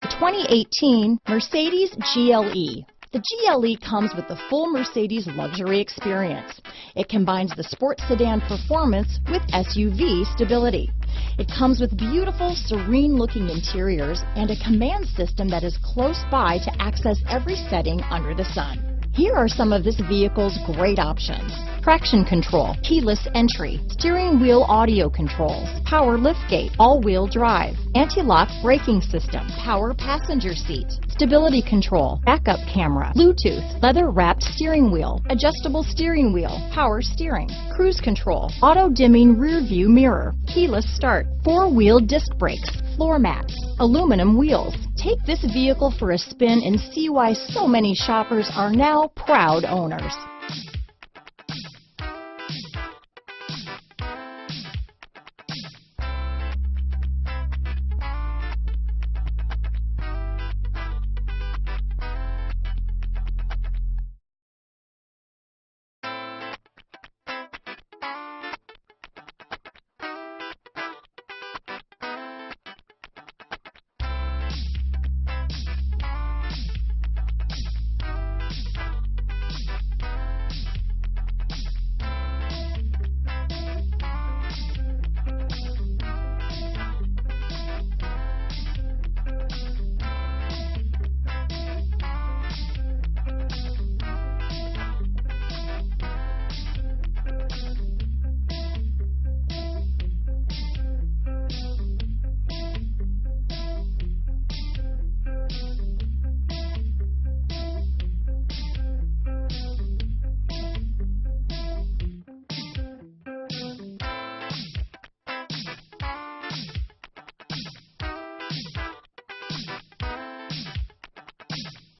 The 2018 Mercedes GLE. The GLE comes with the full Mercedes luxury experience. It combines the sports sedan performance with SUV stability. It comes with beautiful, serene-looking interiors and a command system that is close by to access every setting under the sun. Here are some of this vehicle's great options: traction control, keyless entry, steering wheel audio controls, power liftgate, all-wheel drive, anti-lock braking system, power passenger seat, stability control, backup camera, Bluetooth, leather-wrapped steering wheel, adjustable steering wheel, power steering, cruise control, auto-dimming rear-view mirror, keyless start, four-wheel disc brakes, floor mats, aluminum wheels. Take this vehicle for a spin and see why so many shoppers are now proud owners.